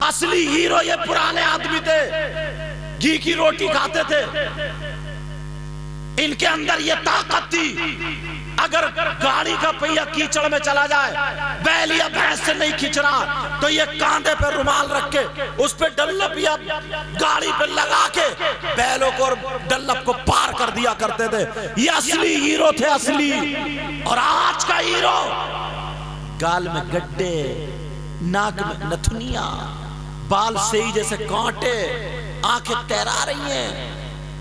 اصلی ہیرو یہ پرانے آدمی تھے، گھی کی روٹی کھاتے تھے، ان کے اندر یہ طاقت تھی، اگر گاڑی کا پہیہ کیچڑ میں چلا جائے، بیل یا بھینس سے نہیں کھچ رہا تو یہ کاندھے پہ رومال رکھ کے اس پہ ڈلپ یا گاڑی پہ لگا کے بیلوں کو اور ڈلپ کو پار کر دیا کرتے تھے۔ یہ اصلی ہیرو تھے، اصلی۔ اور آج کا ہیرو گال میں گڈھے، ناک میں نتھنیاں، بال سئی جیسے کانٹے، آنکھیں تیرا رہی ہیں،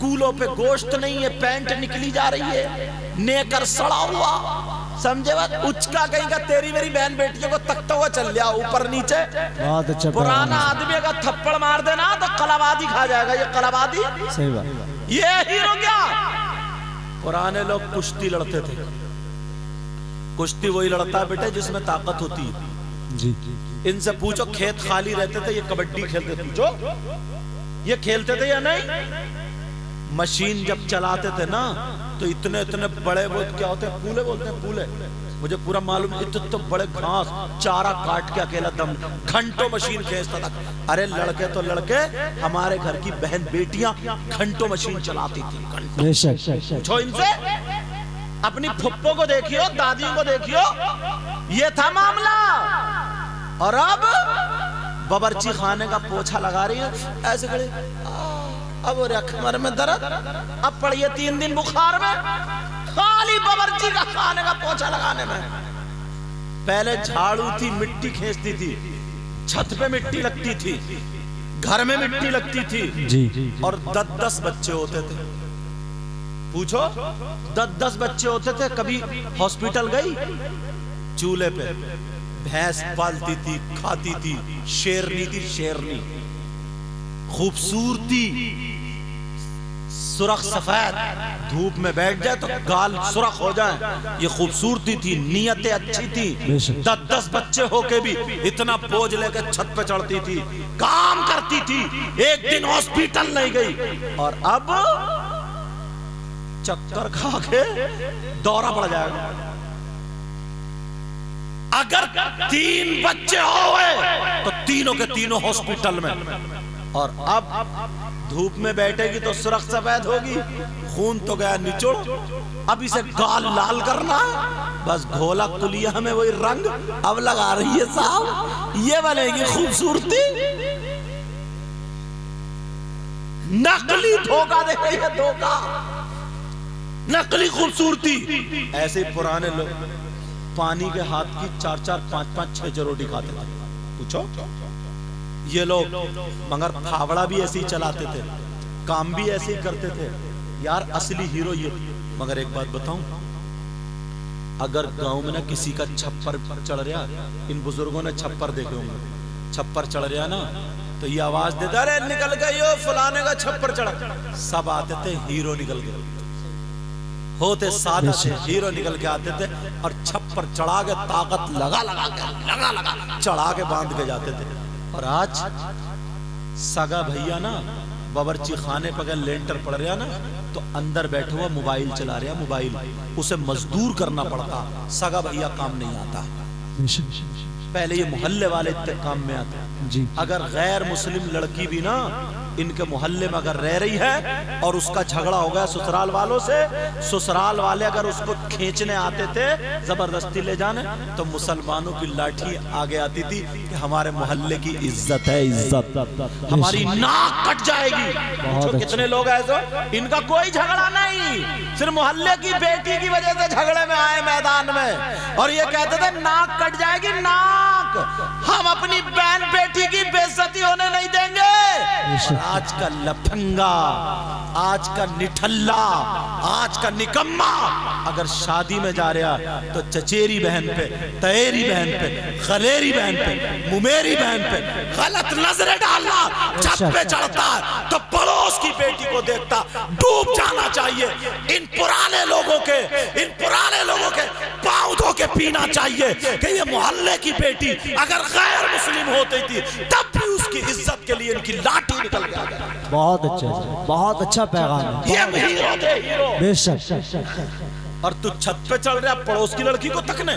کولوں پہ گوشت نہیں ہے، پینٹ نکلی جا رہی ہے، نیکر سڑا ہوا، سمجھے بات؟ اچکا کہیں گا تیری میری بہن بیٹیوں کو تکتا ہوا چل لیا اوپر نیچے۔ بہت اچھا پرانا آدمی اگر تھپڑ مار دینا تو قلابادی کھا جائے گا۔ یہ قلابادی، صحیح بات۔ یہ ہیرو کیا؟ پرانے لوگ کشتی لڑتے تھے۔ کشتی وہی لڑتا ہے بیٹے جس میں طاقت ہوتی ہے۔ جی ان سے پوچھو کھیت خالی رہتے تھے یہ کبڈی کھیلتے تھے، پوچھو یہ کھیلتے تھے یا نہیں؟ مشین جب چلاتے تھے نا تو اتنے اتنے بڑے وہ کیا ہوتے ہیں، پولے بولتے ہیں، پولے، مجھے پورا معلوم، اتنے بڑے گھاس چارہ کاٹ کے اکیلا دم گھنٹوں مشین کھینچتا تھا۔ ارے لڑکے تو لڑکے، ہمارے گھر کی بہن بیٹیاں گھنٹوں مشین چلاتی تھی، گھنٹوں۔ بے شک۔ پوچھو ان سے، اپنی پھپھوں کو دیکھیو، دادیوں کو دیکھیو، یہ تھا معاملہ۔ اور اب باورچی خانے کا پوچھا لگا رہی ہے ایسے کھڑے، اب وہ کمر میں درد، اب پڑیے 3 دن بخار میں، خالی باورچی کا خانے کا پوچھا لگانے میں۔ پہلے جھاڑو تھی، مٹی کھینچتی تھی، چھت پہ مٹی لگتی تھی، گھر میں مٹی لگتی تھی، جی اور 10 بچے ہوتے تھے۔ پوچھو 10 بچے ہوتے تھے، کبھی ہاسپٹل گئی؟ چولہے پہ بھینس پالتی تھی، کھاتی تھی، شیرنی تھی، شیرنی، خوبصورتی، سرخ سفید، دھوپ میں بیٹھ جائے تو گال سرخ ہو جائیں، یہ خوبصورتی تھی، نیتیں اچھی تھی۔ 10 بچے ہو کے بھی اتنا بوجھ لے کے چھت پہ چڑھتی تھی، کام کرتی تھی، ایک دن ہاسپٹل نہیں گئی۔ اور اب چکر کھا کے دورہ پڑ جائے گا۔ اگر 3 بچے ہوئے تو تینوں کے تینوں ہاسپٹل میں۔ اور اب دھوپ میں بیٹھے گی تو سرخ سفید ہوگی، خون تو گیا نچوڑ، اب اسے گال لال کرنا، بس گھولا کلیا میں وہی رنگ اب لگا رہی ہے صاحب، یہ بنے گی خوبصورتی۔ نقلی دھوکہ دے رہی ہے، دھوکہ، نقلی خوبصورتی۔ ایسے پرانے لوگ پانی کے ہاتھ کی 4 5 6 روٹی کھاتے تھے۔ پوچھو یہ لوگ مگر پھاوڑا بھی ایسے ہی چلاتے تھے، کام بھی ایسے ہی کرتے تھے یار، اصلی ہیرو یہ۔ مگر ایک بات بتاؤں، اگر گاؤں میں نا کسی کا چھپر چڑھ رہا، ان بزرگوں نے چھپر دیکھے ہوں گے، چھپر چڑھ رہا نا تو یہ آواز دیتا، ارے نکل گئی ہو فلانے کا چھپر چڑھا، سب آتے تھے، ہیرو نکل گئے ہوتے، سادہ سے ہیرو نکل کے آتے تھے اور چھپر چڑھا کے طاقت لگا چڑھا کے باندھ کے جاتے تھے۔ اور آج سگا بھیا نا باورچی خانے پہ لینٹر پڑ رہا نا تو اندر بیٹھا ہوا موبائل چلا رہا، موبائل، اسے مزدور کرنا پڑتا، سگا بھیا کام نہیں آتا۔ پہلے یہ محلے والے اتنے کام میں آتے۔ اگر غیر مسلم لڑکی بھی نا ان کے محلے میں اگر رہ رہی ہے اور اس کا جھگڑا ہو گیا سسرال والوں سے، سسرال والے اگر اس کو کھینچنے آتے تھے زبردستی لے جانے، تو مسلمانوں کی لاٹھی آگے آتی تھی کہ ہمارے محلے کی عزت ہے، عزت، ہماری ناک کٹ جائے گی۔ کتنے لوگ ایسے، ان کا کوئی جھگڑا نہیں، صرف محلے کی بیٹی کی وجہ سے جھگڑے میں آئے میدان میں، اور یہ کہتے تھے ناک کٹ جائے گی، ناک، ہم اپنی بہن بیٹی کی بے عزتی ہونے نہیں دیں گے۔ آج کا لپھنگا، آج کا نٹھلا، آج کا نکما اگر شادی میں جا رہا تو چچیری بہن پہ، تیری بہن پہ، خلیری بہن پہ، ممیری بہن پہ غلط نظریں ڈالنا، چھت پہ چڑھتا ہے تو پڑوس کی بیٹی کو دیکھتا ڈوب جانا چاہیے۔ ان پرانے لوگوں کے پاؤں دھو کے پینا چاہیے کہ یہ محلے کی بیٹی اگر غیر مسلم ہوتی تھی تب بھی اس کی عزت کے لیے ان کی لاٹھی نکل گیا۔ بہت اچھا، بہت اچھا پیغام ہے، یہ ہیرو تھے، ہیرو۔ بے شک۔ اور تو چھت پہ چڑھ رہا پڑوس کی لڑکی کو تکنے،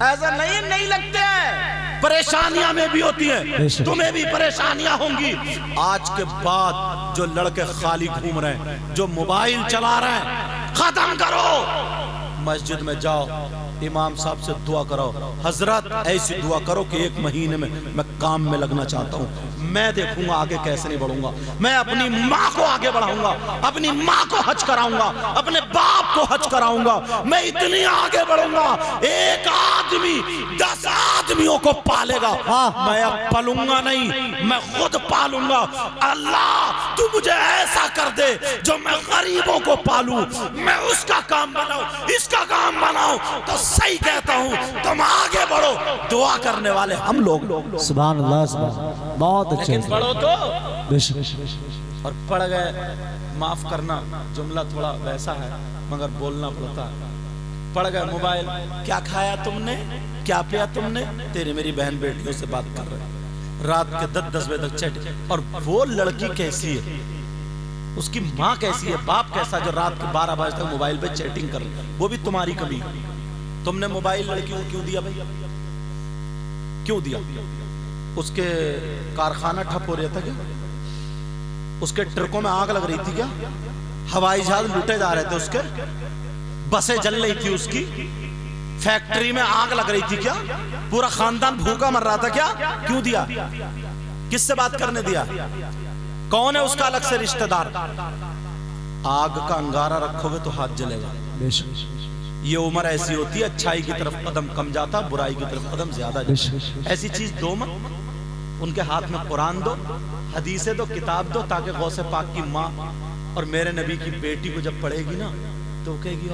ایسا نہیں لگتے ہیں، پریشانیاں میں بھی ہوتی ہیں، تمہیں بھی پریشانیاں ہوں گی۔ آج کے بعد جو لڑکے خالی گھوم رہے ہیں، جو موبائل چلا رہے ہیں، ختم کرو، مسجد میں جاؤ، امام صاحب سے دعا کرو، حضرت ایسی دعا کرو کہ 1 مہینے میں کام میں لگنا چاہتا ہوں، میں دیکھوں گا آگے کیسے نہیں بڑھوں گا، میں اپنی ماں کو آگے بڑھاؤں گا، اپنی ماں کو حج کراؤں گا، اپنے باپ کو حج کراؤں گا، میں اتنی آگے بڑھوں گا، 1 آدمی 10 آدمیوں کو پالے گا، میں اب پلوں گا نہیں، میں خود پالوں گا۔ اللہ تو مجھے ایسا کر دے جو میں غریبوں کو پالوں، میں اس کا کام بناؤں، اس کا کام بناؤں، تو صحیح کہتا ہوں، تم آگے بڑھو، دعا کرنے والے ہم لوگ۔ سبحان اللہ سبحان اللہ، بہت اچھے لیکن پڑھو تو بے شک۔ اور پڑھ گئے، معاف کرنا جملہ تھوڑا ویسا ہے مگر بولنا پڑتا ہے، پڑھ گئے موبائل، کیا کھایا تم نے، کیا پیا تم نے، تیری میری بہن بیٹیوں سے بات کر رہے ہیں، رات کے 10 بجے تک چیٹ، اور وہ لڑکی کیسی ہے، اس کی ماں کیسی ہے، باپ کیسا جو رات کے 12 بجے تک موبائل پہ چیٹنگ کر رہے ہیں، وہ بھی تمہاری کمی ہے۔ تم نے موبائل لڑکی کو کیوں دیا بھائی، کیوں دیا؟ اس کے کارخانہ ٹھپ ہو رہا تھا کیا؟ اس کے ٹرکوں میں آگ لگ رہی تھی کیا؟ ہوائی جہاز لوٹے جا رہے تھے اس کے؟ بسیں جل رہی تھی اس کی؟ فیکٹری میں آگ لگ رہی تھی کیا؟ پورا خاندان بھوکا مر رہا تھا کیا؟ کیوں دیا؟ کس سے بات کرنے دیا؟ کون ہے اس کا الگ سے رشتہ دار؟ آگ کا انگارہ رکھو گے تو ہاتھ جلے گا۔ یہ عمر ایسی ہوتی ہے، اچھائی کی طرف قدم کم جاتا، برائی کی طرف قدم زیادہ جاتا۔ ایسی چیز دو مت، ان کے ہاتھ میں قرآن دو، حدیثیں دو، کتاب دو، تاکہ غوث پاک کی ماں اور میرے نبی کی بیٹی کو جب پڑھے گی نا تو کہے گی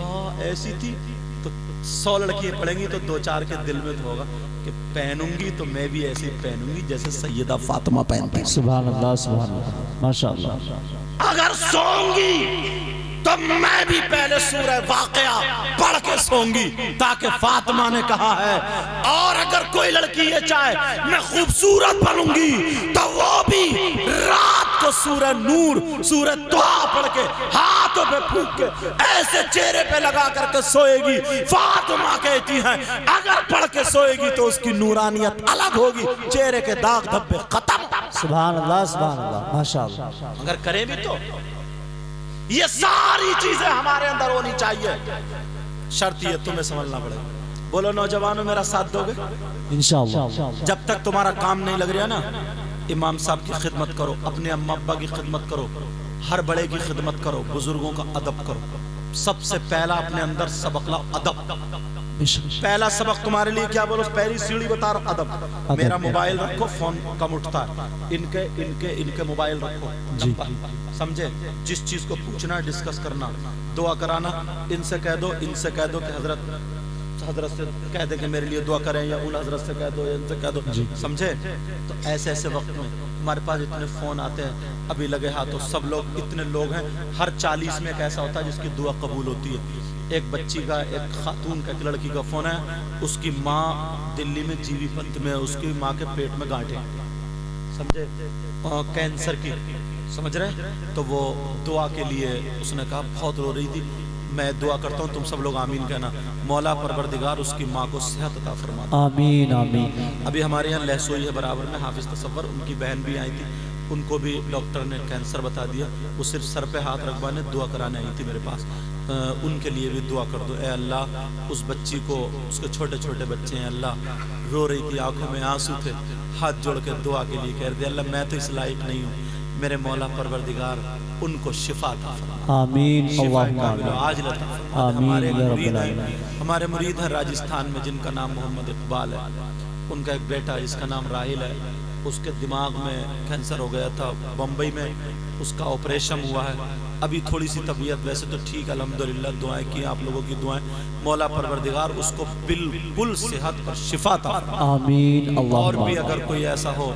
ایسی تھی، تو 100 لڑکیاں پڑھیں گی تو 2-4 کے دل میں تو ہوگا کہ پہنوں گی تو میں بھی ایسی پہنوں گی جیسے سیدہ فاطمہ پہنتی۔ سبحان اللہ سبحان اللہ، ماشاءاللہ۔ اگر سوں گی تو میں بھی پہلے سورہ واقعہ پڑھ کے سوں گی، تاکہ فاطمہ نے کہا ہے، اور اگر کوئی لڑکی یہ چاہے میں خوبصورت بنوں گی تو وہ بھی رات کو سورہ نور، سورہ طٰہٰ پڑھ کے ہاتھوں پہ پھونک کے ایسے چہرے پہ لگا کر کے سوئے گی۔ فاطمہ کہتی ہیں اگر پڑھ کے سوئے گی تو اس کی نورانیت الگ ہوگی، چہرے کے داغ دھبے ختم۔ سبحان اللہ ماشاءاللہ۔ اگر کریں بھی تو یہ ساری چیزیں ہمارے اندر ہونی چاہیے، شرط یہ تمہیں سمجھنا پڑے گا۔ بولو نوجوانوں میرا ساتھ دو گے؟ انشاءاللہ۔ جب تک تمہارا کام نہیں لگ رہا نا، امام صاحب کی خدمت کرو، اپنے اماں ابا کی خدمت کرو، ہر بڑے کی خدمت کرو، بزرگوں کا ادب کرو۔ سب سے پہلا اپنے اندر سبق لاؤ، ادب۔ پہلا سبق تمہارے لیے کیا بولو؟ پہلی سیڑھی بتا رہا ہوں، ادب۔ میرا موبائل رکھو، فون کم اٹھتا ہے، ان کے موبائل رکھو، سمجھے؟ جس چیز کو پوچھنا، ڈسکس کرنا، دعا کرانا، ان سے کہہ دو کہ حضرت سے کہہ دے کہ میرے لیے دعا کریں، یا ان حضرت سے کہہ دو، یا ان سے کہہ دو، سمجھے؟ تو ایسے وقت میں ہمارے پاس اتنے فون آتے ہیں، ابھی لگے ہاتھوں سب لوگ، اتنے لوگ ہیں، ہر 40 میں ایک ایسا ہوتا ہے جس کی دعا قبول ہوتی ہے۔ ایک بچی کا، ایک خاتون کا، ایک لڑکی کا فون ہے، اس کی ماں دلی میں جیوی پنت میں، اس کی ماں کے پیٹ میں گانٹیں، سمجھے؟ کینسر کی، سمجھ رہے؟ تو وہ دعا کے لیے اس نے کہا، بہت رو رہی تھی، میں دعا کرتا ہوں تم سب لوگ آمین کہنا، مولا پروردگار اس کی ماں کو صحت عطا فرما۔ آمین آمین۔ ابھی ہمارے یہاں لہسوئی ہے برابر میں، حافظ تصور، ان کی بہن بھی آئی تھی، ان کو بھی ڈاکٹر نے کینسر بتا دیا، وہ صرف سر پہ ہاتھ رکھوانے دعا کرانے آئی تھی میرے پاس، ان کے لیے بھی دعا کر دو۔ اے اللہ اس بچی کو، اس کے چھوٹے چھوٹے بچے ہیں اللہ، رو رہی تھی، آنکھوں میں آنسو تھے، ہاتھ جوڑ کے دعا کے لیے کہہ دیا، اللہ میں تو اس لائق نہیں ہوں، میرے مولا پروردگار ان کو شفا عطا فرما۔ آمین اللہم آج آمین۔ ہمارے مرید ہیں راجستھان میں جن کا نام محمد اقبال ہے، ان کا ایک بیٹا جس کا نام راحل ہے، اس کے دماغ میں کینسر ہو گیا تھا، بمبئی میں اس کا آپریشن ہوا ہے، ابھی تھوڑی سی طبیعت ویسے تو ٹھیک، الحمدللہ، دعائیں کی آپ لوگوں کی دعائیں، مولا پروردگار اس کو بالکل صحت پر شفا عطا فرما۔ آمین اللہم۔ اور بھی اگر کوئی ایسا ہو،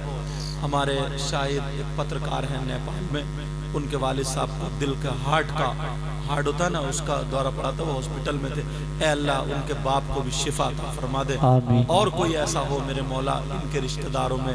ہمارے شاہد ایک پترکار ہیں نیپال میں، ان کے والد صاحب کو دل کا ہارٹ ہوتا ہے نا، اس کا دورہ پڑا تھا، وہ ہاسپٹل میں تھے، اے اللہ ان کے باپ کو بھی شفا عطا فرما دے۔ اور کوئی ایسا ہو میرے مولا ان کے رشتہ داروں میں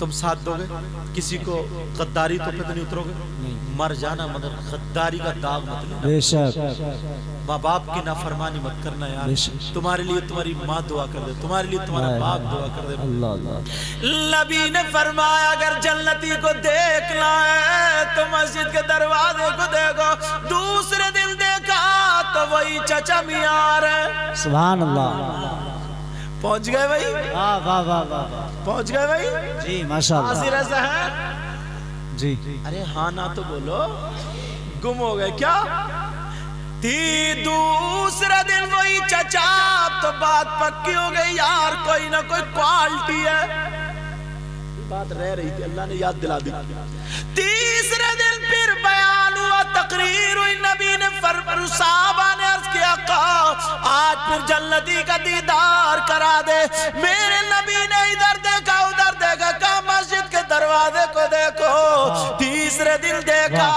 تم ساتھ دو گے؟ کسی کو غداری تو پہ تو نہیں اترو گے؟ مر جانا مگر غداری کا داغ مت لینا۔ بے شک ماں باپ کی نافرمانی مت کرنا یار، بے شک۔ تمہارے لیے تمہاری ماں دعا کر دے، تمہارے لیے تمہارا باپ دعا کر دے۔ اللہ اللہ نبی نے فرمایا اگر جنتی کو دیکھنا ہے تو مسجد کے دروازے کو دیکھو، دوسرے دن دیکھا تو وہی چچا میاں ہے۔ سبحان اللہ۔ پہنچ گئے بھائی، واہ واہ واہ واہ، پہنچ گئے بھائی جی ماشاءاللہ حاضر ذہن۔ جی ارے ہاں نہ تو بولو، گم ہو گئے کیا؟ دوسرے دن وہی چچا، اب تو بات پکی ہو گئی یار، کوئی نہ کوئی کوالٹی ہے، بات رہ رہی تھی اللہ نے یاد دلا دی۔ تیسرے دن پھر بیان ہوا، تقریر ہوئی، نبی نے صحابہ نے عرض کیا آج پھر جنتی کا دیدار کرا دے۔ میرے نبی نے ادھر دیکھا ادھر دیکھا، کہا مسجد کے دروازے کو دیکھو۔ تیسرے دن دیکھا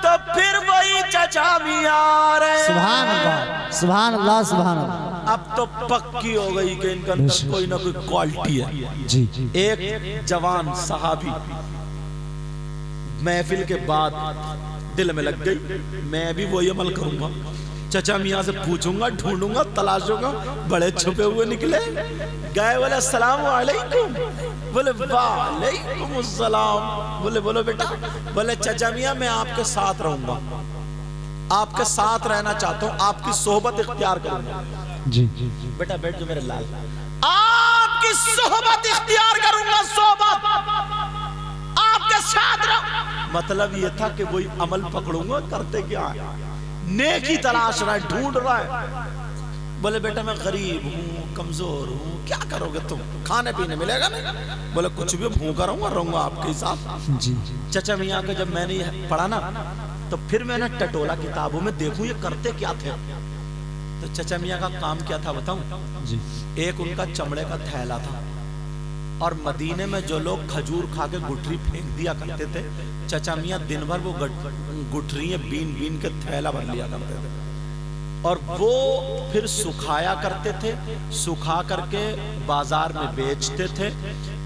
تو پھر وہی چچا میاں رہے۔ سبحان اللہ سبحان اللہ سبحان اللہ۔ اب تو پکی ہو گئی کہ ان کے اندر کوئی نہ کوئی کوالٹی ہے۔ جی ایک جوان صحابی محفل کے بعد دل میں لگ گئی، میں بھی وہی عمل کروں گا، چچا میاں سے پوچھوں گا، ڈھونڈوں گا، تلاشوں گا، بڑے چھپے ہوئے نکلے، گئے بولے السلام علیکم، بولے وعلیکم السلام، بولے بولو بیٹا، بولے چچا میاں میں آپ کے ساتھ رہوں گا، آپ کے ساتھ رہنا چاہتا ہوں، آپ کی صحبت اختیار کروں گا۔ جی بیٹا بیٹھ جو میرے لال، آپ کی صحبت اختیار کروں گا، صحبت آپ کے ساتھ رہوں۔ مطلب یہ تھا کہ وہی عمل پکڑوں گا، کرتے کیا ہے، نیکی تلاش رہا ہے، ڈھونڈ رہا ہے۔ بولے بیٹا میں غریب ہوں، کمزور ہوں، کیا کرو گے تم، کھانے پینے ملے گا نہیں؟ بولے کچھ بھی بھوکا رہوں گا آپ کے ساتھ۔ جی چچا میاں کو جب میں نے یہ پڑھا نا تو پھر میں نے ٹٹولا کتابوں میں دیکھوں یہ کرتے کیا تھے۔ تو چچا میاں کا کام کیا تھا بتاؤں؟ جی ایک ان کا چمڑے کا تھیلا تھا، اور مدینے میں جو لوگ کھجور کھا کے گٹھری پھینک دیا کرتے تھے، چچا میاں دن بھر وہ گٹھریاں بین بین کے تھیلا بھر لیا کرتے تھے، اور وہ پھر سکھایا کرتے تھے، سکھا کر کے بازار میں بیچتے تھے،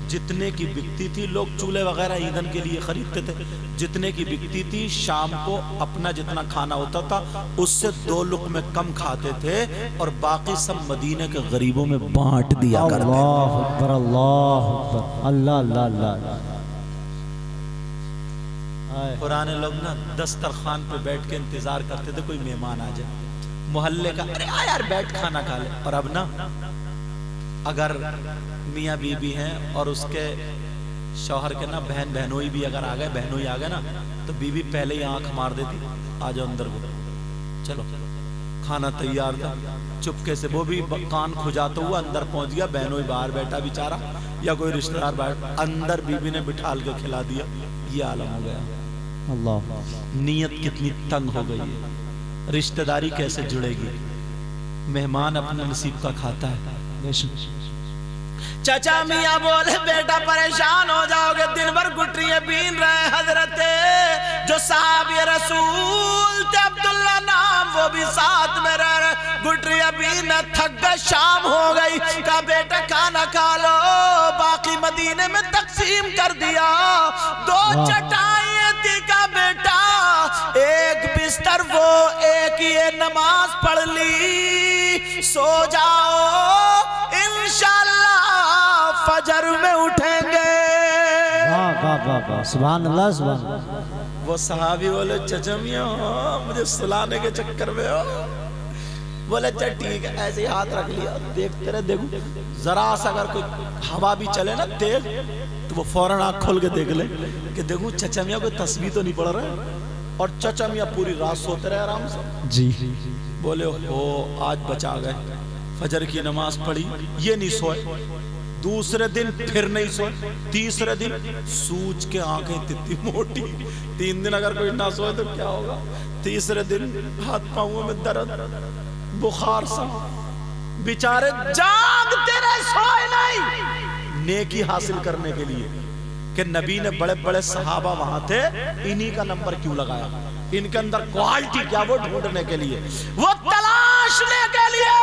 جتنے کی بکتی تھی، لوگ چولہے وغیرہ ایندھن کے لیے خریدتے تھے، جتنے کی بکتی تھی شام کو اپنا جتنا کھانا ہوتا تھا اس سے 2 لقمے کم کھاتے تھے، اور باقی سب مدینے کے غریبوں میں بانٹ دیا کرتے تھے۔ اللہ اکبر اللہ اکبر، اللہ اللہ اللہ۔ پرانے لوگ نا دسترخوان پہ بیٹھ کے انتظار کرتے تھے کوئی مہمان آ جائے، محلے کا ارے آ یار بیٹھ کھانا کھا لے۔ اور اب نا اگر میاں بی بی ہیں اور اس کے شوہر کے نا بہن بہنوئی بھی اگر آ گئے، بہنوئی آ گئے نا تو بی بی پہلے ہی آنکھ مار دیتی، آ جاؤ اندر کو، چلو کھانا تیار تھا، چپکے سے وہ بھی کان کھجاتا ہوا اندر پہنچ گیا، بہنوئی باہر بیٹھا بیچارہ یا کوئی رشتہ دار باہر، اندر بی بی نے بٹھال کے کھلا دیا۔ یہ عالم ہو گیا، اللہ نیت کتنی تنگ ہو گئی ہے، رشتہ داری کیسے جڑے گی، مہمان اپنے نصیب کا کھاتا ہے۔ چچا میاں بولے بیٹا پریشان ہو جاؤ گے، دن بھر گٹریاں بین رہے، حضرت جو صحابی رسول تھے عبداللہ نام وہ بھی ساتھ میں رہ رہے، گٹریاں بین تھک گئے، شام ہو گئی، کہا بیٹا کھانا کھا لو، باقی مدینے میں تقسیم کر دیا، 2 چٹائیاں تھی، کہا بیٹا ایک بستر وہ ایک یہ نماز پڑھ لی، سو جاؤ انشاءاللہ فجر میں اٹھیں گے۔ واہ واہ واہ واہ، سبحان اللہ سبحان اللہ۔ وہ صحابی بولے چچا میاں مجھے سلانے کے چکر میں ہو، بولے چل ٹھیک ہے، ایسے ہی ہاتھ رکھ لیا، دیکھتے رہے، دیکھو ذرا سا اگر کوئی ہوا بھی چلے نا تیز تو وہ فوراً آنکھ کھول کے دیکھ لے کہ دیکھو چچا میاں کوئی تسبیح تو نہیں پڑھ رہے، اور چچا میاں پوری رات سوتے رہے آرام سے۔ جی بولے ہو آج بچا گئے، فجر کی نماز پڑھی، یہ نہیں سوئے، دوسرے دن پھر نہیں سوئے، تیسرے دن سوج کے آنکھیں اتنی موٹی، 3 دن اگر کوئی نہ سوئے تو کیا ہوگا، تیسرے دن ہاتھ پاؤں میں درد، بخار سا، بیچارے جاگتے رہے، سوئے نہیں، نیکی حاصل کرنے کے لیے کہ نبی نے بڑے بڑے صحابہ وہاں تھے، انہی کا نمبر کیوں لگایا، ان کے اندر کوالٹی کیا وہ ڈھونڈنے کے لیے، وہ تلاشنے کے لیے۔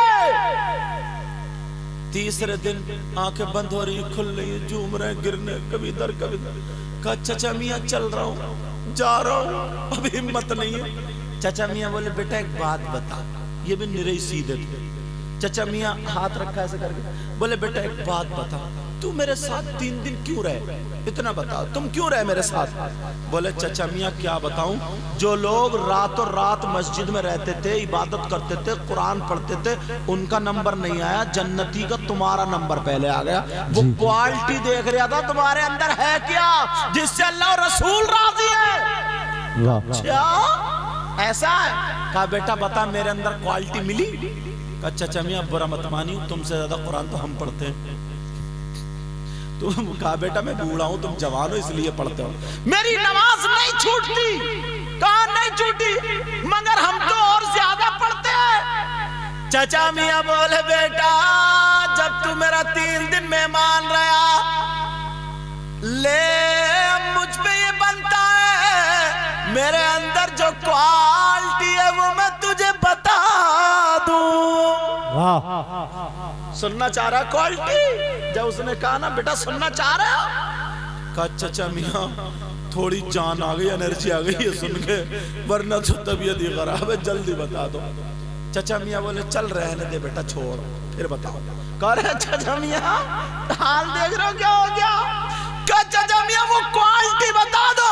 تیسرے دن آنکھیں بند ہو رہی کھل رہی جھوم رہے گرنے کبھی در کبھی در. کہا چچا میاں چل رہا ہوں جا رہا ہوں اب ہمت نہیں ہے. چچا میاں بولے بیٹا ایک بات بتا. یہ بھی نرے سیدھے تھے. چچا میاں ہاتھ رکھا ایسے کر کے بولے بیٹا ایک بات بتا, تو میرے ساتھ 3 دن کیوں رہے؟ اتنا بتا, تم کیوں رہے میرے ساتھ؟ بولے چچا میاں کیا بتاؤں, جو لوگ رات اور رات مسجد میں رہتے تھے, عبادت کرتے تھے, قرآن پڑھتے تھے, ان کا نمبر نہیں آیا, جنتی کا تمہارا نمبر پہلے آ گیا. وہ کوالٹی دیکھ رہا تھا تمہارے اندر ہے کیا جس سے اللہ اور رسول راضی ہے. کیا ایسا ہے؟ کہا بیٹا بتا میرے اندر کوالٹی ملی؟ کہا چچا میاں برا مت مانی, تم سے زیادہ قرآن تو ہم پڑھتے ہیں. تم کہا بیٹا میں بوڑھا ہوں تم جوان ہو اس لیے پڑھتے ہو. میری نماز نہیں چھوٹتی. کہا نہیں چھوٹی مگر ہم تو اور زیادہ پڑھتے ہیں. چچا میاں بولے بیٹا جب تو میرا 3 دن مہمان رہا لے, مجھ پہ یہ بنتا ہے میرے اندر جو کوالٹی ہے وہ میں تجھے بتا دوں. سننا چاہ رہا کوالٹی؟ جب اس نے کہا نا بیٹا سننا چاہ رہا ہو, کہا چچا میاں تھوڑی جان آ گئی, انرجی آ گئی ہے سن کے, ورنہ تو طبیعت ہی خراب ہے, جلدی بتا دو. چچا میاں بولے چل رہنے دے بیٹا چھوڑ پھر بتاؤ. کہہ رہے چچا میاں حال دیکھ رہے ہو کیا ہو گیا؟ کہا چچا میاں وہ کوالٹی بتا دو,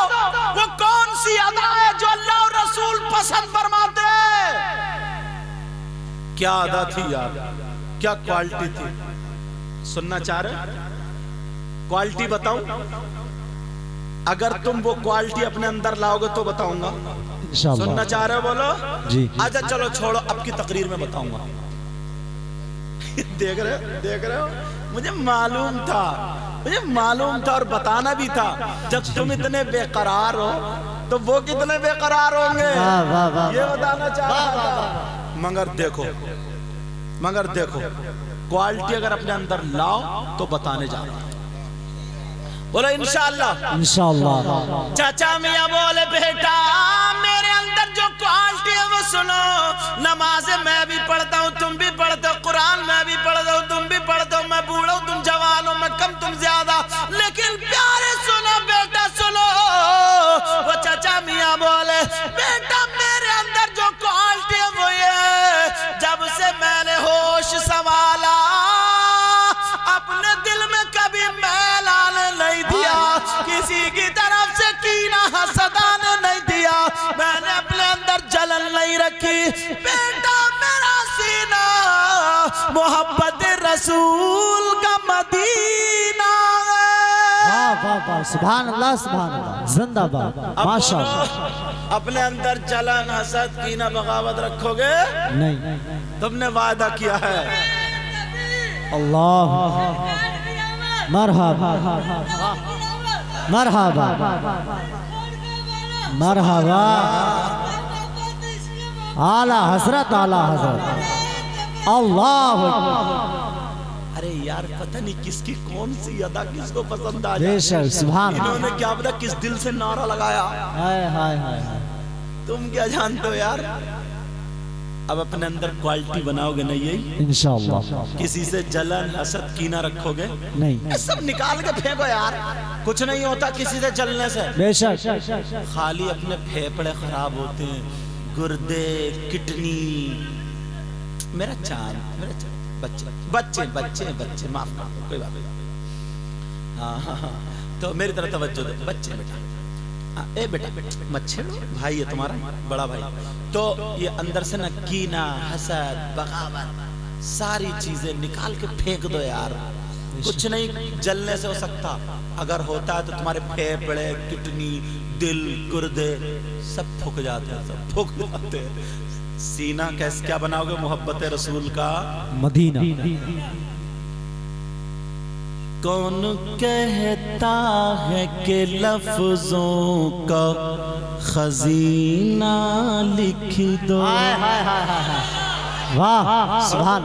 وہ کون سی ادا ہے جو اللہ اور رسول پسند فرماتے ہیں؟ کیا ادا تھی یار, کیا کوالٹی تھی؟ سننا چاہ رہے کوالٹی بتاؤں؟ اگر تم وہ کوالٹی اپنے اندر لاؤ گے تو بتاؤں گا. سننا چاہ رہے ہو بولو جی. اچھا چلو چھوڑو, اب کی تقریر میں بتاؤں گا. دیکھ رہے ہو مجھے معلوم تھا اور بتانا بھی تھا. جب تم اتنے بے قرار ہو تو وہ کتنے بے قرار ہوں گے یہ بتانا چاہ رہا تھا. مگر دیکھو کوالٹی اگر اپنے اندر لاؤ تو بتانے جا رہا ہوں. بولو انشاءاللہ. چچا میاں بولے بیٹا میرے اندر جو کوالٹی ہے وہ سنو. نمازیں میں بھی پڑھتا ہوں تم بھی پڑھتے ہو, قرآن میں بھی پڑھتا ہوں تم بھی پڑھتے ہو, میں بوڑھا ہوں تم جوان ہو, میں کم تم زیادہ, لیکن پیارے سنو بیٹا سنو. وہ چچا میاں بولے بیٹا میرے اندر جو کوالٹی ہے وہ یہ, جب سے میں نے ہوش سنبھالا اپنے دل میں کبھی میل آنے نہیں دیا, کسی کی طرف سے کینہ حسد آنے نہیں دیا, میں نے اپنے اندر جلن نہیں رکھی. بیٹا میرا سینہ محبت رسول کا مدینہ ہے. سبحان اللہ زندہ باد ماشاءاللہ. اپنے اندر جلن حسد کینہ بغاوت رکھو گے نہیں, تم نے وعدہ کیا ہے. اللہ مرحبا مرحبا مرحبا. اعلیٰ حضرت اللہ. ارے یار پتہ نہیں کس کی کون سی ادا کس کو پسند آ بے شک سبحان اللہ. انہوں نے کیا پتا کس دل سے نعرہ لگایا. تم کیا جانتے ہو یار. اب اپنے اندر کوالٹی بناؤ گے نا یہی انشاءاللہ. کسی سے جلن حسد کینہ رکھو گے نہیں, سب نکال کے پھینکو یار, کچھ نہیں ہوتا کسی سے جلنے سے. بے شک خالی اپنے پھیپڑے خراب ہوتے ہیں, گردے, کڈنی. میرا چاند بچے معاف کر دو کوئی بات نہیں. ہاں تو میری طرح توجہ دو. بچے بیٹا اے بیٹا مت چھیڑو, بھائی ہے تمہارا بڑا بھائی. تو یہ اندر سے نا کینہ حسد بغاوت ساری چیزیں نکال کے پھینک دو یار. کچھ نہیں جلنے سے ہو سکتا, اگر ہوتا ہے تو تمہارے پھیپڑے, کڈنی, دل, گردے سب پھک جاتے ہیں. سینہ کیا بناؤ گے؟ محبت رسول کا مدینہ. کون کہتا ہے کہ لفظوں کا خزینہ لکھ دو. واہ سبحان.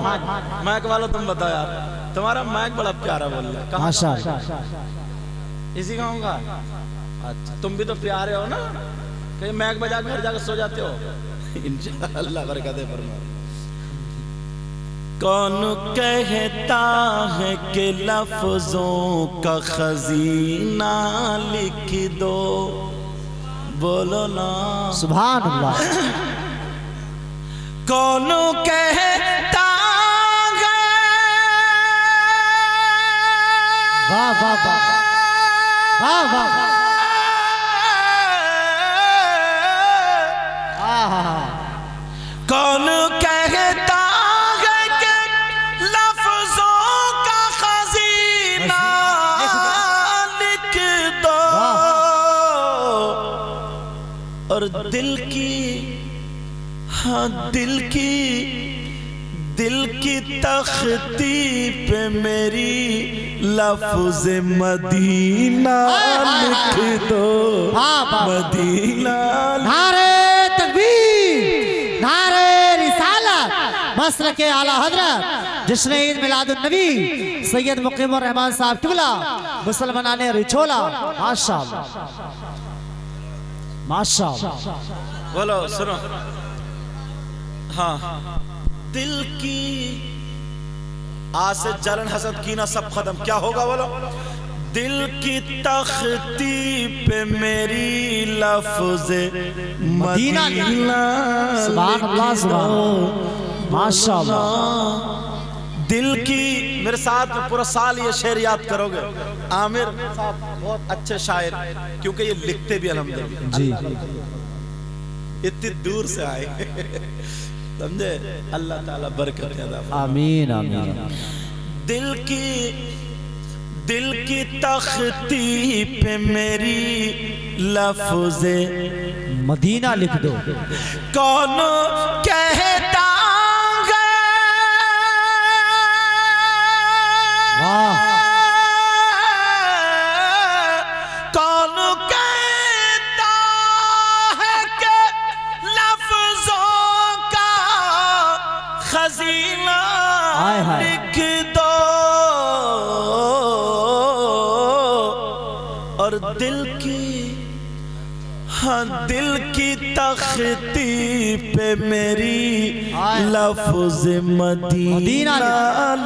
مائک والا تم بتاؤ یار, تمہارا مائک بڑا پیارا بول رہا ہے. ماشاءاللہ. اسی کا ہوں گا. اچھا تم بھی تو پیارے ہو نا, کہیں مائک بجا کے گھر جا کے سو جاتے ہو. انشاءاللہ برکت فرمائے. کون کہتا ہے کہ لفظوں کا خزینہ لکھ دو، بولو نا سبحان اللہ. کون کہتا ہے، واہ واہ واہ واہ واہ واہ. کون کہتا ہے کہ لفظوں کا خزینہ لکھ دو، اور دل کی، ہاں دل کی تختی پہ میری لفظ مدینہ لکھ دو، مدینہ. نعرے تکبیر، نعرے رسالت. مسلک اعلیٰ حضرت جشن عید میلاد النبی سید مقیم الرحمان صاحب قبلہ مسلمانان رچولہ. ماشاءاللہ ماشاءاللہ. بولو سنو. ہاں دل کی آسے جلن حسد کینہ سب ختم، کیا ہوگا بولو؟ دل کی تختی پہ میری لفظ مدینہ. سبحان اللہ سبحان اللہ. ماشاءاللہ. دل کی، میرے ساتھ میں پورا سال یہ شعر یاد کرو گے. عامر صاحب بہت اچھے شاعر، کیونکہ یہ لکھتے بھی الحمدللہ جی اتنی دور سے آئے، سمجھے؟ اللہ تعالیٰ برکت عطا فرمائے. آمین آمین. دل کی تختی پہ میری لفظ مدینہ لکھ دو. کون کہتا ہے، واہ. کون کہتا ہے کہ لفظوں کا خزینہ ہائے ہائے. لکھ دو، اور دل کی، ہاں دل کی تختی پہ میری لفظ مدینہ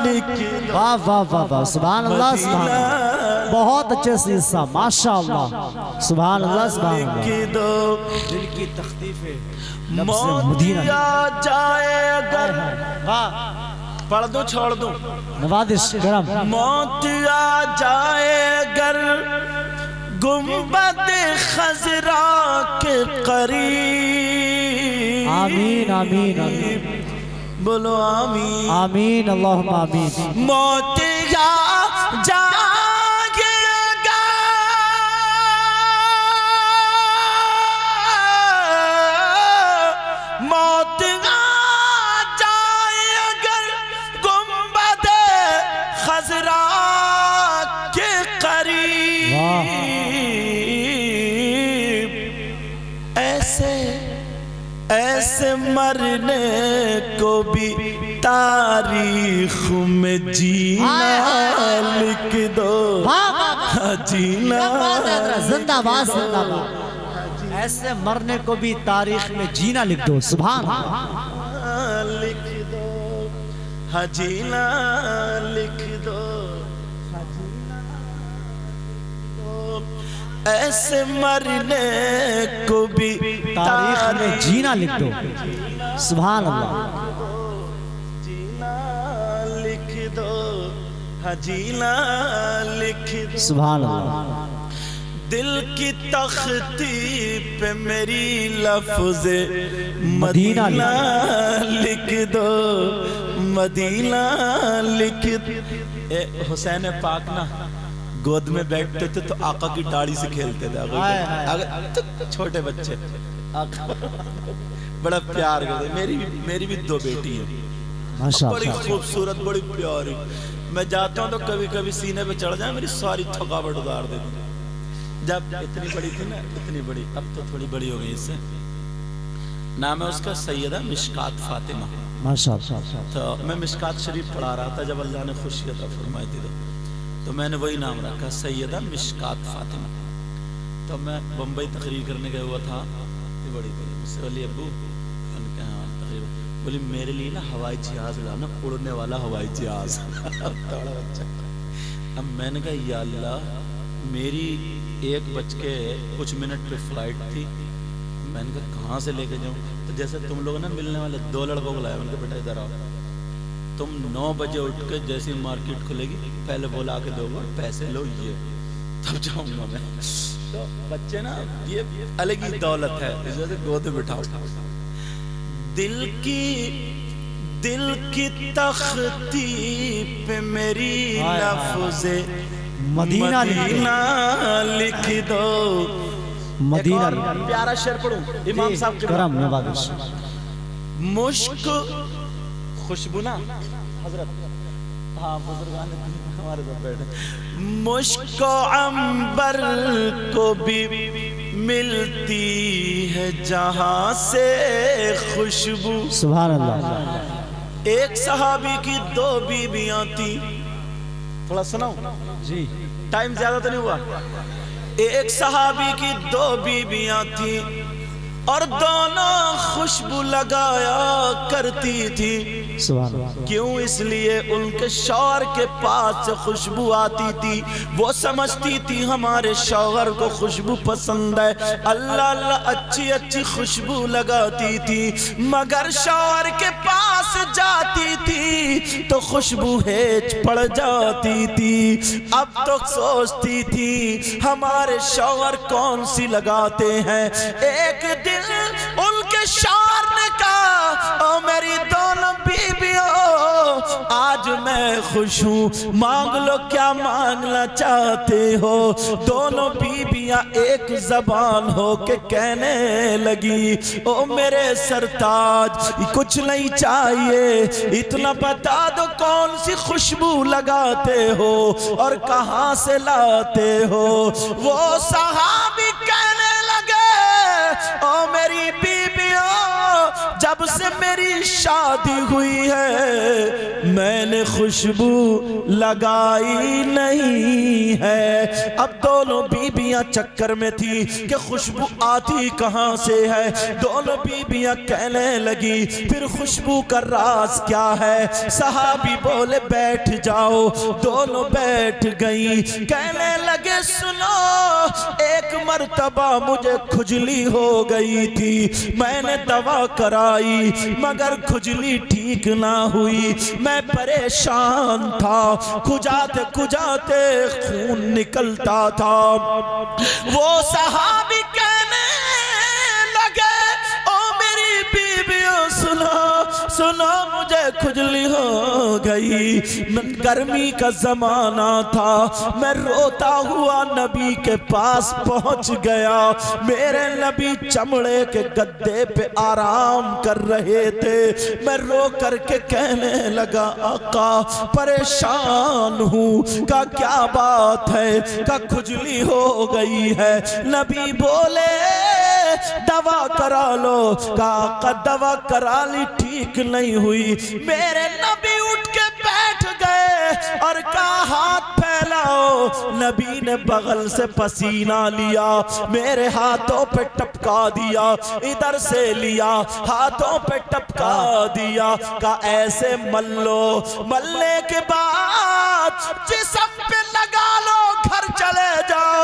لکھ دو. واہ واہ واہ واہ. سبحان اللہ سبحان اللہ. بہت اچھے سے حصہ. ماشاءاللہ سبحان اللہ سبحان اللہ. لکھ دو. دل کی تختی پہ موت مدینہ. آ جائے اگر، پڑھ دوں چھوڑ دوں؟ نوازش کرم. موت آ جائے اگر گنبد خضرا کے قریب، آمین آمین آمین. بولو آمین. آمین اللہم آمین. موت آ جائے گا موت آ جائے اگر گنبد خضرا کے قریب، ایسے مرنے کو بھی تاریخ میں جینا لکھ دو، جینا. زندہ باد زندہ باد. ایسے مرنے کو بھی تاریخ میں جینا لکھ دو. سبحان اللہ. لکھ دو، ہاں جینا لکھ دو. ایسے مرنے کو بھی تاریخ میں جینا لکھ دو. سبحان اللہ. جینا لکھ دو، ہاں جینا لکھ دو. سبحان اللہ. دل کی تختی پہ میری لفظ مدینہ لکھ دو، مدینہ لکھ دو. حسین پاک نا گود میں بیٹھتے تھے تو آقا کی داڑھی سے کھیلتے تھے. چھوٹے بچے بڑا پیار کرتے. میری بھی دو بیٹی ہیں، بڑی خوبصورت، بڑی پیاری. میں جاتا ہوں تو کبھی کبھی سینے پہ چڑھ جائیں، میری ساری تھکاوٹ اتار دیتی. جب اتنی بڑی تھی نا، اتنی بڑی، اب تو تھوڑی بڑی ہو گئی اس سے. نام ہے اس کا سیدہ مشکات فاطمہ. تو میں مشکات شریف پڑھا رہا تھا جب اللہ نے خوشی عطا فرمائی تھی، تو میں نے وہی نام رکھا سیدہ مشکات فاطمہ. تو میں بمبئی تقریر کرنے گیا ہوا تھا، بڑی مجھ سے علی ابو تقریباً بولی میرے لیے نا ہوائی جہاز لانا، اڑنے والا ہوائی جہاز۔ اب میں نے کہا یا اللہ، میری 1:00 پہ فلائٹ تھی، میں نے کہا کہاں سے لے کے جاؤں؟ تو جیسے تم لوگ نا ملنے والے 2 لڑکوں کو لائے، میں نے کہا بیٹا ادھر آؤ، تم 9 بجے اٹھ کے جیسی مارکیٹ کھلے گی پہلے وہ لا کے دو گا، پیسے لو یہ تب جاؤں گا میں۔ تو بچے نا یہ الگ ہی دولت ہے، اس وجہ سے گود میں بٹھاؤ۔ دل کی تختی پہ میری لفظ مدینہ لکھ دو۔ مدینہ ایک اور پیارا شعر پڑھوں امام صاحب کے کرم نوازش۔ مشک خوشبو نا حضرت، ہاں بزرگان ہمارے ساتھ بیٹھے، مشک و عنبر کو بھی ملتی ہے جہاں سے خوشبو۔ سبحان اللہ۔ ایک صحابی کی 2 بیویاں تھی، تھوڑا سناؤ جی، ٹائم زیادہ تو نہیں ہوا۔ ایک صحابی کی 2 بیویاں تھی اور دونوں خوشبو لگایا کرتی تھی۔ سبحان اللہ۔ کیوں؟ اس لیے ان کے شوہر کے پاس سے خوشبو آتی تھی، وہ سمجھتی تھی ہمارے شوہر کو خوشبو پسند ہے، اللہ اللہ اچھی اچھی خوشبو لگاتی تھی، مگر شوہر کے پاس جاتی تھی تو خوشبو ہیج پڑ جاتی تھی۔ اب تو سوچتی تھی ہمارے شوہر کون سی لگاتے ہیں۔ ایک دن ان کے شوہر نے کہا او میری دونوں بیویوں، آج میں خوش ہوں، مانگ لو کیا مانگنا چاہتے ہو۔ دونوں بیویاں ایک زبان ہو کے کہنے لگی او میرے سرتاج، کچھ نہیں چاہیے، اتنا بتا دو کون سی خوشبو لگاتے ہو اور کہاں سے لاتے ہو۔ وہ صحابی کہنے لگے او میری بیویوں، جب سے میری شادی ہوئی ہے میں نے خوشبو لگائی نہیں ہے۔ اب دونوں بیویاں چکر میں تھی کہ خوشبو آتی کہاں سے ہے۔ دونوں بیویاں کہنے لگی پھر خوشبو کا راز کیا ہے؟ صحابی بولے بیٹھ جاؤ، دونوں بیٹھ گئیں، کہنے لگے سنو، ایک مرتبہ مجھے کھجلی ہو گئی تھی، میں نے دوا کرائی مگر کھجلی ٹھیک نہ ہوئی، میں پریشان تھا، کھجاتے کھجاتے خون نکلتا تھا۔ وہ صحابی کہنے لگے او میری بیویوں سنو مجھے کھجلی ہو گئی، گرمی کا زمانہ تھا، میں روتا ہوا نبی کے پاس پہنچ گیا، میرے نبی چمڑے کے گدے پہ آرام کر رہے تھے، میں رو کر کے کہنے لگا آقا پریشان ہوں، کہا کیا بات ہے؟ کہا کھجلی ہو گئی ہے۔ نبی بولے دوا کرا لو، کہا آقا دوا کرا لی ٹھیک نہیں ہوئی۔ میرے نبی اٹھ کے بیٹھ گئے اور کہا ہاتھ پھیلاؤ۔ نبی نے بغل سے پسینہ لیا، میرے ہاتھوں پہ ٹپکا دیا، ادھر سے لیا ہاتھوں پہ ٹپکا دیا، کہا ایسے مل لو، ملنے کے بعد جسم پہ لگا لو، گھر چلے جاؤ۔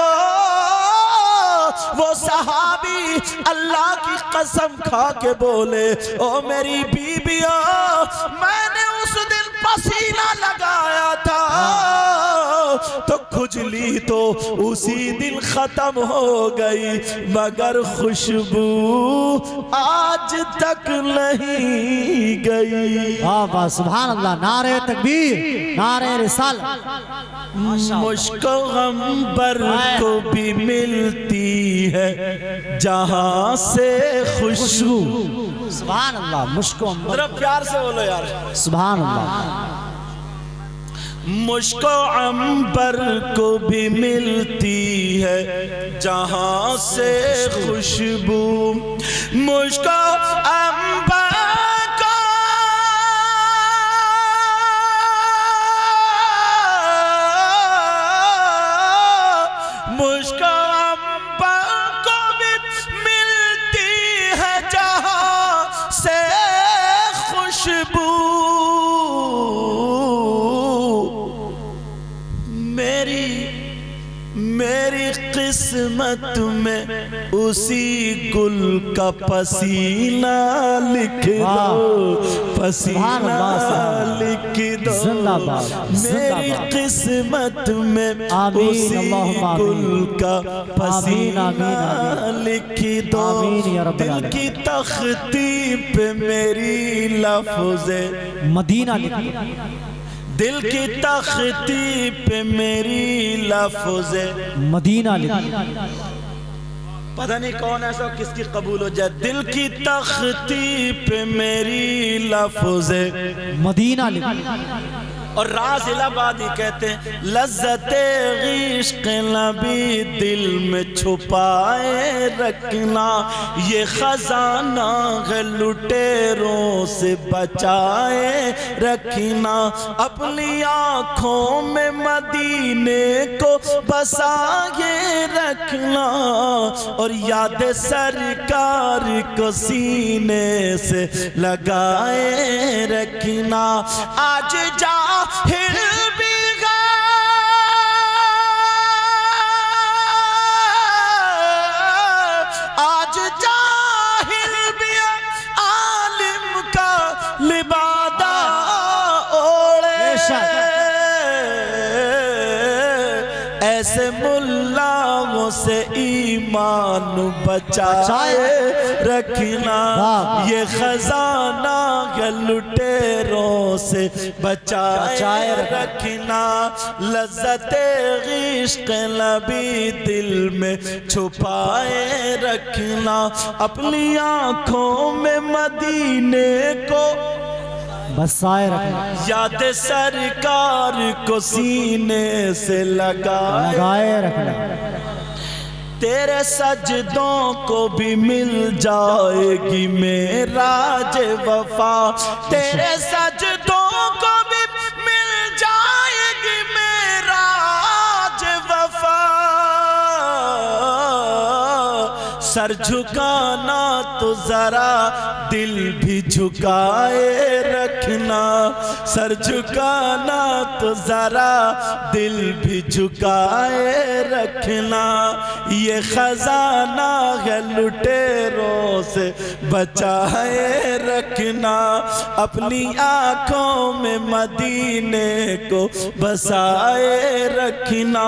وہ صحابی اللہ کی قسم کھا کے بولے او میری بیویوں، میں نے اس دن پسینہ لگایا تھا تو کھجلی تو اسی دن ختم ہو گئی، مگر خوشبو آج تک نہیں گئی۔ سبحان اللہ، نعرہ تکبیر، نعرہ رسالت۔ مشک و عنبر کو بھی ملتی ہے جہاں سے خوشبو۔ سبحان اللہ، مشک و عنبر، ذرا پیار سے بولو یار، سبحان اللہ۔ مشک و عنبر کو بھی ملتی ہے جہاں سے خوشبو، مشک و عنبر قسمت میں اسی گل کا پسینہ لکھ دو، پسینہ لکھ دو میری قسمت میں، اسی گل کا پسینہ لکھ دو، دل کی تختی پہ میری لفظ مدینہ لکھ دو، دل کی تختی پہ میری لفظ مدینہ لکھ دو۔ پتہ نہیں کون ایسا کس کی قبول ہو جائے، دل کی تختی پہ میری لفظ مدینہ لکھ دو۔ اور راز الہبادی کہتے ہیں لذت عشق نبی دل میں چھپائے رکھنا، یہ خزانہ ہے لٹیروں سے بچائے رکھنا، اپنی آنکھوں میں مدینے کو بسائے رکھنا، اور یاد سرکار کو سینے سے لگائے رکھنا۔ آج ظاہر بھی آج ظاہر بھی عالم کا لبادہ اوڑے، ایسے ملاؤں سے ایمان بچائے رکھنا، یہ خزانہ ہے لٹیروں سے بچائے رکھنا، لذت عشق نبی دل میں چھپائے رکھنا، اپنی آنکھوں میں مدینے کو بسائے رکھنا، یاد سرکار کو سینے سے لگائے رکھنا، تیرے سجدوں کو بھی مل جائے گی معراج وفا، تیرے سجدوں کو بھی مل جائے گی معراج وفا، سر جھکانا تو ذرا دل بھی جھکائے رکھنا، سر جھکانا تو ذرا دل بھی جھکائے رکھنا، یہ خزانہ ہے لٹیروں سے بچائے رکھنا، اپنی آنکھوں میں مدینے کو بسائے رکھنا،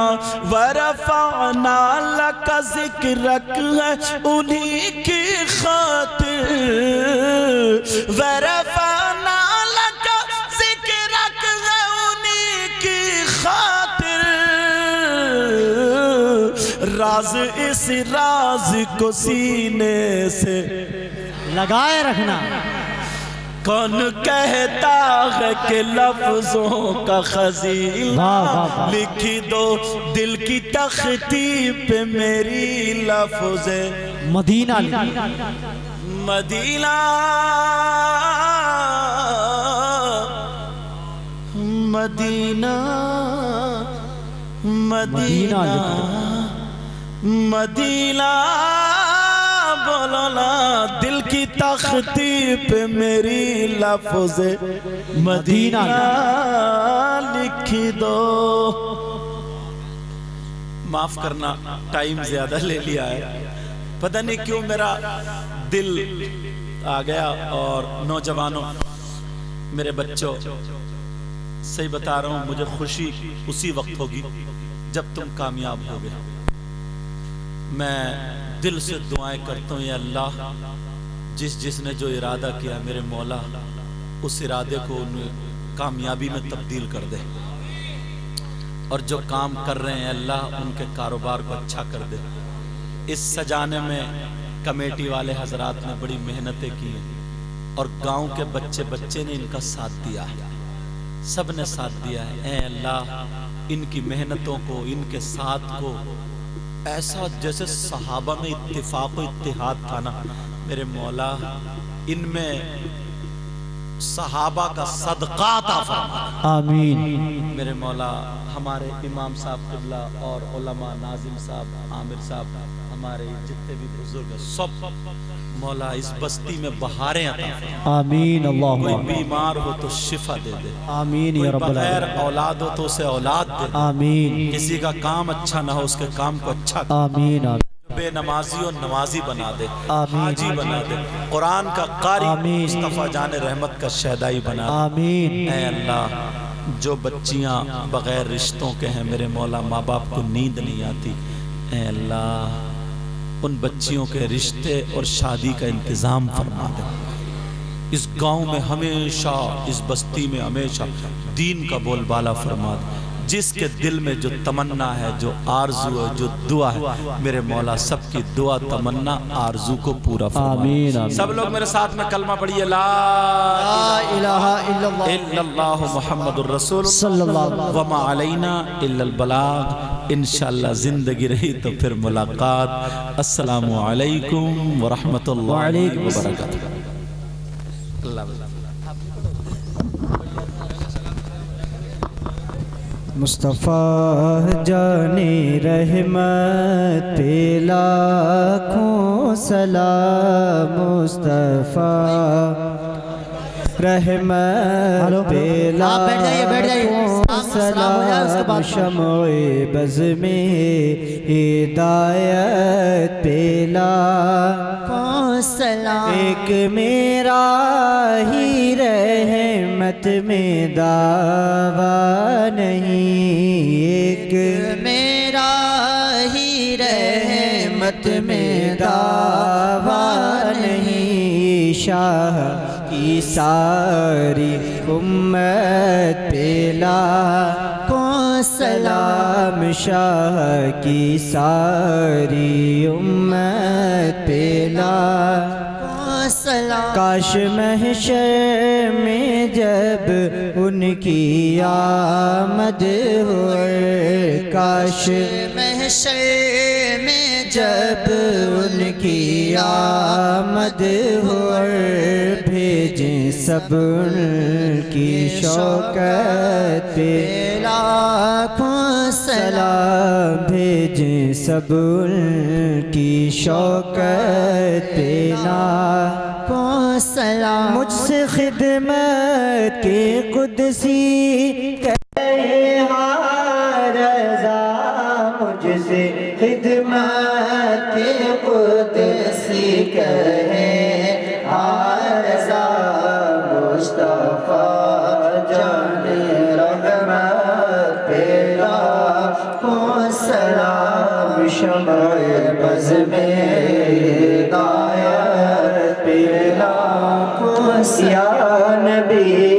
ورفعنا لک ذکرک ہے انہی کی خاطر، ورفعنا لک ذکرک ہے انہی کی خاطر، راز اس راز کو سینے سے لگائے رکھنا، کون کہتا ہے کہ لفظوں کا خزینہ لکھ دو، دل کی تختی پہ میری لفظ مدینہ لکھ دو، مدینہ مدینہ مدینہ مدینہ بولو نا، دل کی تختی پہ میری لفظ مدینہ لکھ دو۔ معاف کرنا ٹائم زیادہ لے لیا ہے، پتہ نہیں کیوں میرا دل آ گیا، اور نوجوانوں میرے بچوں صحیح بتا رہا ہوں، مجھے خوشی اسی وقت ہوگی جب تم کامیاب ہوگے۔ میں دل سے دعائیں کرتا ہوں، یا اللہ جس نے جو ارادہ کیا میرے مولا اس ارادے کو کامیابی میں تبدیل کر دے، اور جو کام کر رہے ہیں اللہ ان کے کاروبار کو اچھا کر دے۔ اس سجانے میں کمیٹی والے حضرات نے بڑی محنتیں کی ہیں، اور گاؤں کے بچے نے ان کا ساتھ دیا ہے، سب نے ساتھ دیا ہے۔ اے اللہ ان کی محنتوں کو، ان کے ساتھ کو ایسا جیسے صحابہ میں اتفاق و اتحاد تھا نا، میرے مولا ان میں صحابہ کا صدقہ عطا فرما۔ آمین۔ میرے مولا ہمارے امام صاحب قبلہ اور علماء ناظم صاحب، عامر صاحب، ہمارے جتنے بھی بزرگ ہیں سب مولا اس بستی میں بہاریں عطا فرما. آمین کوئی اللہم بیمار ہو تو شفا دے دے, آمین کوئی یا رب بغیر العالمین. اولاد ہو تو اسے اولاد دے دے, آمین کسی کا کام اچھا نہ ہو اس کے کام کو اچھا کر, آمین آمین بے نمازی و نمازی بنا دے, آمین. حاجی بنا دے, قرآن کا قاری آمین. مصطفیٰ جان رحمت کا شہدائی بنا دے. آمین. اے اللہ جو بچیاں بغیر رشتوں کے ہیں میرے مولا, ماں باپ کو نیند نہیں آتی, اے اللہ ان بچیوں کے رشتے اور شادی کا انتظام فرما دے. اس گاؤں میں ہمیشہ, اس بستی میں ہمیشہ دین کا بول بالا فرما دے. جس کے دل میں جو تمنا ہے, جو آرزو ہے, جو دعا ہے, میرے مولا سب کی دعا تمنا آرزو کو پورا فرما دے. آمین آمین. سب لوگ میرے ساتھ میں کلمہ پڑھیے, لا لا الہ الا اللہ الا اللہ محمد الرسول صلی اللہ علیہ وسلم. وما علینا الا البلاغ. انشاءاللہ زندگی رہی تو پھر ملاقات. السلام علیکم ورحمۃ اللہ وعلیکم وبرکاتہ. اللہ مصطفیٰ جان رحمت پہ لاکھوں سلام. مصطفیٰ رحمت پہ لاکھوں سلام. شمع بز میں ہدایت پہ لاکھوں سلام. ایک میرا ہی رحمت میں دعویٰ نہیں, ایک میرا ہی رحمت میں دعویٰ نہیں. شاہ کی ساری امت پہ لاکھوں سلام. شاہ کی ساری امت پہ لاکھوں سلام. کاش محشر میں جب ان کی آمد ہوئے, کاش محشر میں جب ان کی آمد ہوئے, بھیجیں سب ان کی شوکت پہ لاکھوں سلام. بھیجیں سب ان کی شوکت پہ لاکھوں سلام. مجھ سے خدمت کے قدسی کہے ہاں رضا, مجھ سے خدمت کے قدسی کہے ہاں رضا. مصطفیٰ جان رحمت پہ لاکھوں سلام. شمع بز میں ہدایت پہ لاکھوں سلام. یا نبی